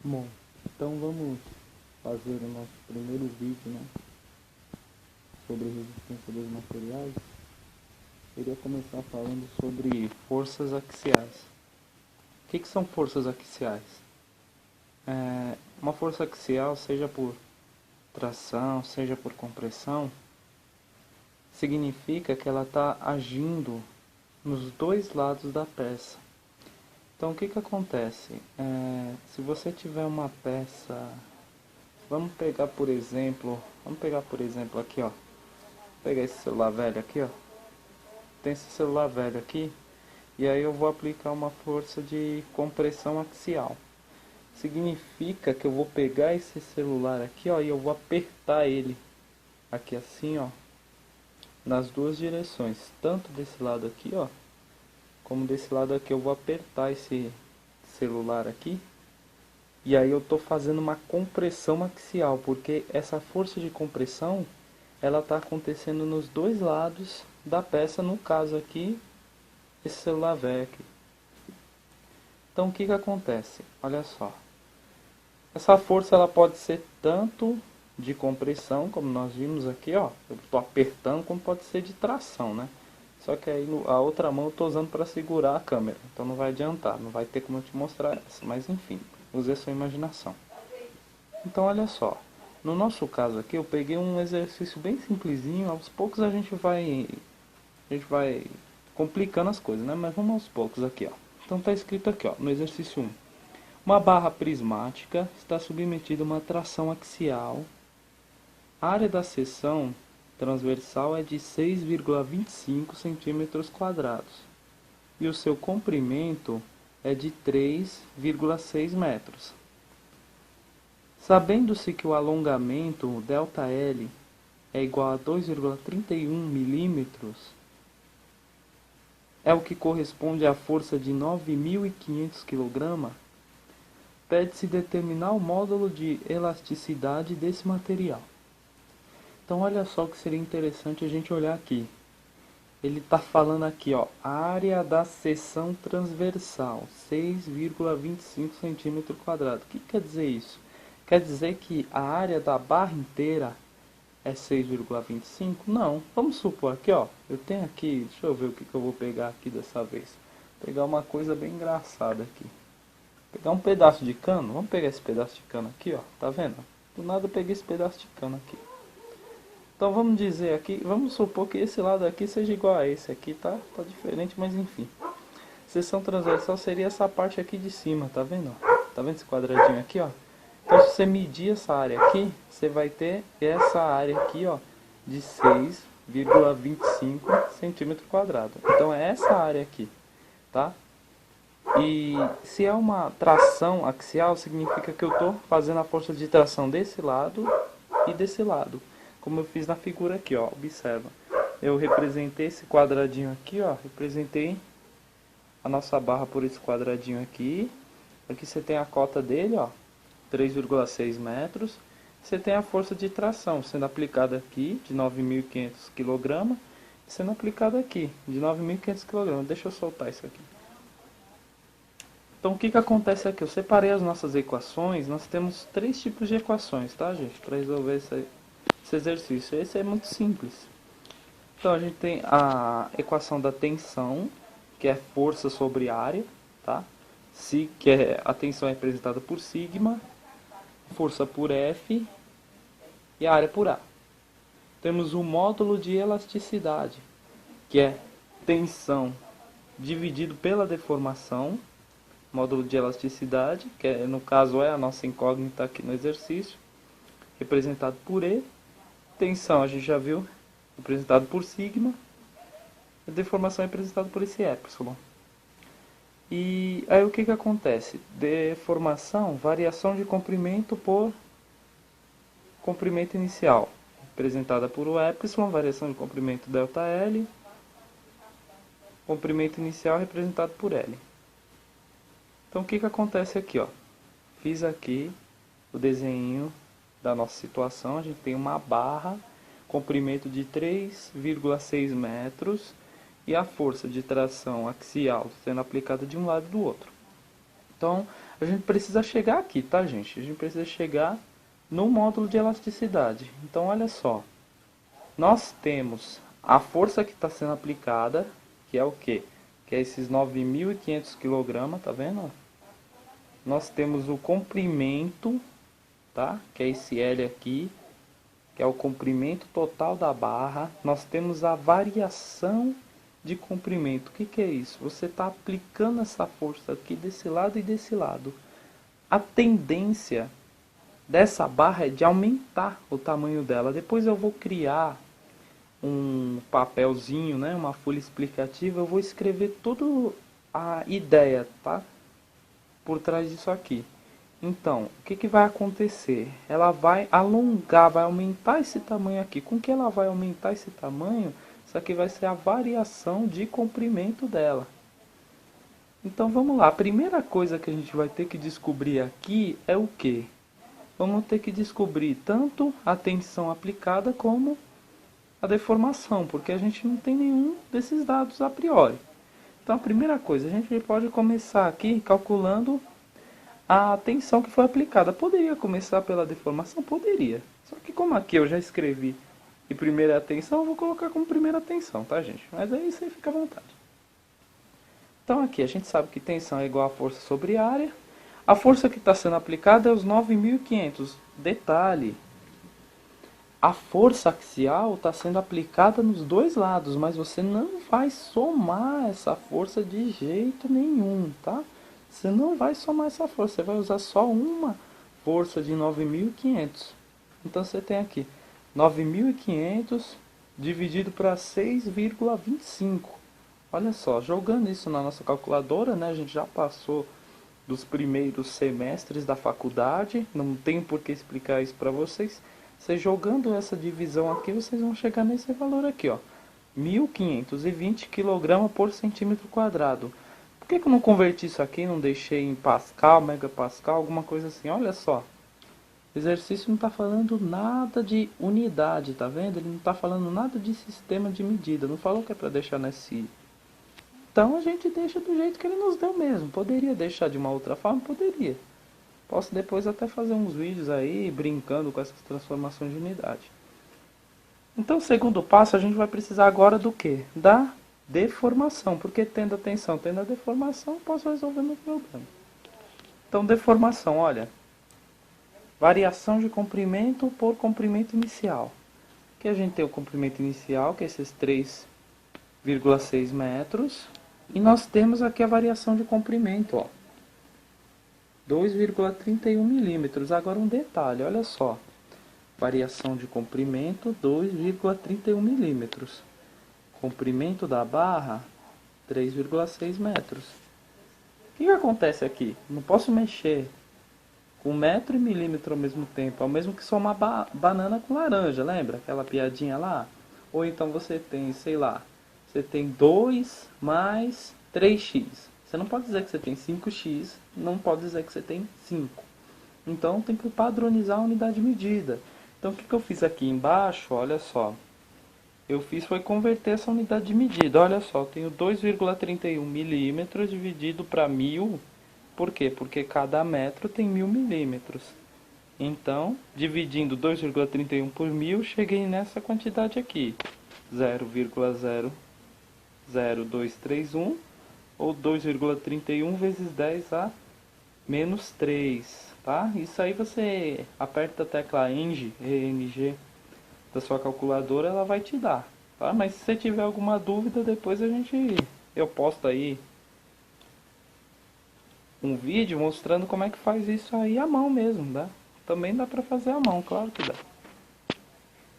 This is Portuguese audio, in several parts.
Bom, então vamos fazer o nosso primeiro vídeo, né, sobre resistência dos materiais. Eu iria começar falando sobre forças axiais. O que são forças axiais? Uma força axial, seja por tração, seja por compressão, significa que ela está agindo nos dois lados da peça. Então o que acontece? Se você tiver uma peça, vamos pegar por exemplo aqui, ó. Vou pegar esse celular velho aqui, ó. Tem esse celular velho aqui, e aí eu vou aplicar uma força de compressão axial. Significa que eu vou pegar esse celular aqui, ó, e eu vou apertar ele aqui assim, ó, nas duas direções, tanto desse lado aqui, ó, como desse lado aqui. Eu vou apertar esse celular aqui, e aí eu tô fazendo uma compressão axial, porque essa força de compressão ela está acontecendo nos dois lados da peça, no caso aqui, esse celular velho aqui. Então o que acontece? Olha só. Essa força ela pode ser tanto de compressão, como nós vimos aqui, ó. Eu estou apertando, como pode ser de tração, né? Só que aí a outra mão eu estou usando para segurar a câmera. Então não vai adiantar, não vai ter como eu te mostrar essa. Mas enfim, use a sua imaginação. Então olha só. No nosso caso aqui eu peguei um exercício bem simplesinho. Aos poucos a gente vai complicando as coisas, né? Mas vamos aos poucos aqui, ó. Então tá escrito aqui, ó, no exercício 1. Uma barra prismática está submetida a uma tração axial. A área da seção transversal é de 6,25 cm² e o seu comprimento é de 3,6 metros. Sabendo-se que o alongamento ΔL é igual a 2,31 milímetros, é o que corresponde à força de 9.500 kg, pede-se determinar o módulo de elasticidade desse material. Então olha só o que seria interessante a gente olhar aqui. Ele está falando aqui, ó, área da seção transversal, 6,25 cm². O que quer dizer isso? Quer dizer que a área da barra inteira é 6,25? Não. Vamos supor aqui, ó, eu tenho aqui, deixa eu ver o que eu vou pegar aqui dessa vez. Vou pegar uma coisa bem engraçada aqui. Pegar um pedaço de cano, vamos pegar esse pedaço de cano aqui, ó, tá vendo? Do nada eu peguei esse pedaço de cano aqui. Então vamos dizer aqui, vamos supor que esse lado aqui seja igual a esse aqui, tá? Tá diferente, mas enfim. Seção transversal seria essa parte aqui de cima, tá vendo? Tá vendo esse quadradinho aqui, ó? Então se você medir essa área aqui, você vai ter essa área aqui, ó, de 6,25 cm². Então é essa área aqui, tá? E se é uma tração axial, significa que eu estou fazendo a força de tração desse lado e desse lado. Como eu fiz na figura aqui, ó, observa. Eu representei esse quadradinho aqui, ó, representei a nossa barra por esse quadradinho aqui. Aqui você tem a cota dele, ó, 3,6 metros. Você tem a força de tração sendo aplicada aqui, de 9.500 kg, sendo aplicada aqui, de 9.500 kg. Deixa eu soltar isso aqui. Então o que acontece aqui? Eu separei as nossas equações. Nós temos três tipos de equações, tá, gente? Para resolver esse exercício. Esse é muito simples. Então a gente tem a equação da tensão, que é força sobre área, tá? Que a tensão é representada por sigma, força por F e a área por A. Temos o módulo de elasticidade, que é tensão dividido pela deformação. Módulo de elasticidade, que no caso é a nossa incógnita aqui no exercício, representado por E. Tensão a gente já viu, representado por sigma. A deformação é representada por esse epsilon. E aí o que acontece? Deformação, variação de comprimento por comprimento inicial, representada por o epsilon, variação de comprimento ΔL, comprimento inicial representado por L. Então o que acontece aqui, ó? Fiz aqui o desenho da nossa situação. A gente tem uma barra, comprimento de 3,6 metros e a força de tração axial sendo aplicada de um lado e do outro. Então, a gente precisa chegar aqui, tá, gente? A gente precisa chegar no módulo de elasticidade. Então, olha só. Nós temos a força que está sendo aplicada, que é o quê? Que é esses 9.500 kg, tá vendo? Nós temos o comprimento, tá? Que é esse L aqui, que é o comprimento total da barra. Nós temos a variação de comprimento. O que que é isso? Você está aplicando essa força aqui desse lado e desse lado. A tendência dessa barra é de aumentar o tamanho dela. Depois eu vou criar um papelzinho, né, uma folha explicativa. Eu vou escrever toda a ideia, tá? Por trás disso aqui. Então, o que que vai acontecer? Ela vai alongar, vai aumentar esse tamanho aqui. Com que ela vai aumentar esse tamanho? Isso aqui vai ser a variação de comprimento dela. Então vamos lá, a primeira coisa que a gente vai ter que descobrir aqui é o que? Vamos ter que descobrir tanto a tensão aplicada como a deformação, porque a gente não tem nenhum desses dados a priori. Então a primeira coisa, a gente pode começar aqui calculando a tensão que foi aplicada. Poderia começar pela deformação? Poderia. Só que como aqui eu já escrevi e primeira tensão, eu vou colocar como primeira tensão, tá, gente? Mas aí você fica à vontade. Então aqui a gente sabe que tensão é igual a força sobre área. A força que está sendo aplicada é os 9.500. Detalhe, a força axial está sendo aplicada nos dois lados, mas você não vai somar essa força de jeito nenhum, tá? Você não vai somar essa força, você vai usar só uma força de 9.500. Então você tem aqui 9.500 dividido para 6,25. Olha só, jogando isso na nossa calculadora, né, a gente já passou dos primeiros semestres da faculdade, não tem por que explicar isso para vocês. Você jogando essa divisão aqui, vocês vão chegar nesse valor aqui, ó, 1.520 kg por centímetro quadrado. Por que eu não converti isso aqui, não deixei em Pascal, Megapascal, alguma coisa assim? Olha só, o exercício não está falando nada de unidade, tá vendo? Ele não está falando nada de sistema de medida, não falou que é para deixar nesse. Então a gente deixa do jeito que ele nos deu mesmo. Poderia deixar de uma outra forma? Poderia. Posso depois até fazer uns vídeos aí brincando com essas transformações de unidade. Então, segundo passo, a gente vai precisar agora do que? Da deformação. Porque tendo a tensão, tendo a deformação, eu posso resolver meu problema. Então, deformação, olha. Variação de comprimento por comprimento inicial. Aqui a gente tem o comprimento inicial, que é esses 3,6 metros. E nós temos aqui a variação de comprimento, ó, 2,31 milímetros. Agora um detalhe, olha só. Variação de comprimento, 2,31 milímetros. Comprimento da barra, 3,6 metros. O que acontece aqui? Não posso mexer com metro e milímetro ao mesmo tempo. É o mesmo que somar banana com laranja, lembra? Aquela piadinha lá? Ou então você tem, sei lá, você tem 2 mais 3x. Você não pode dizer que você tem 5x, não pode dizer que você tem 5. Então tem que padronizar a unidade de medida. Então o que eu fiz aqui embaixo, olha só. Eu fiz foi converter essa unidade de medida. Olha só, eu tenho 2,31 milímetros dividido para 1.000. Por quê? Porque cada metro tem 1.000 milímetros. Então, dividindo 2,31 por 1.000, cheguei nessa quantidade aqui. 0,00231, ou 2,31 vezes 10 a menos 3, tá? Isso aí você aperta a tecla ENG da sua calculadora, ela vai te dar, tá? Mas se você tiver alguma dúvida, depois eu posto aí um vídeo mostrando como é que faz isso aí à mão mesmo, tá? Também dá pra fazer à mão, claro que dá.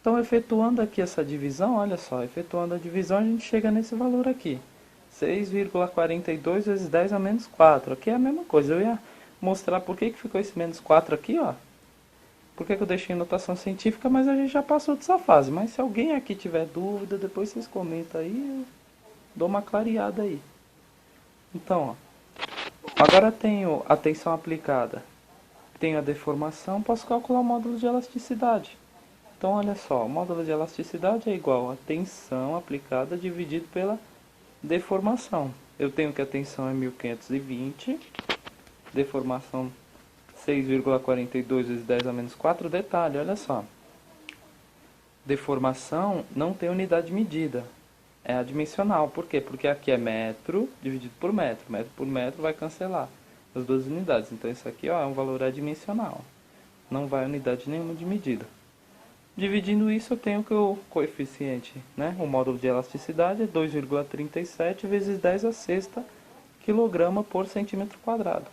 Então, efetuando aqui essa divisão, olha só, efetuando a divisão a gente chega nesse valor aqui. 6,42 vezes 10 a menos 4. Aqui é a mesma coisa. Eu ia mostrar por que ficou esse menos 4 aqui, ó. Por que eu deixei em notação científica, mas a gente já passou dessa fase. Mas se alguém aqui tiver dúvida, depois vocês comentam aí, eu dou uma clareada aí. Então, ó, agora tenho a tensão aplicada, tenho a deformação, posso calcular o módulo de elasticidade. Então, olha só, o módulo de elasticidade é igual a tensão aplicada dividido pela deformação. Eu tenho que a tensão é 1.520 deformação 6,42 vezes 10 a menos 4. Detalhe, olha só. Deformação não tem unidade de medida. É adimensional. Por quê? Porque aqui é metro dividido por metro. Metro por metro vai cancelar as duas unidades. Então isso aqui, ó, é um valor adimensional. Não vai unidade nenhuma de medida. Dividindo isso, eu tenho que o coeficiente, né? O módulo de elasticidade é 2,37 vezes 10 a sexta quilograma por centímetro quadrado.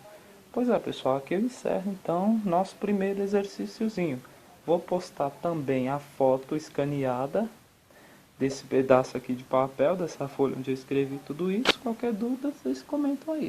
Pois é, pessoal, aqui eu encerro então nosso primeiro exercíciozinho. Vou postar também a foto escaneada desse pedaço aqui de papel, dessa folha onde eu escrevi tudo isso. Qualquer dúvida, vocês comentam aí.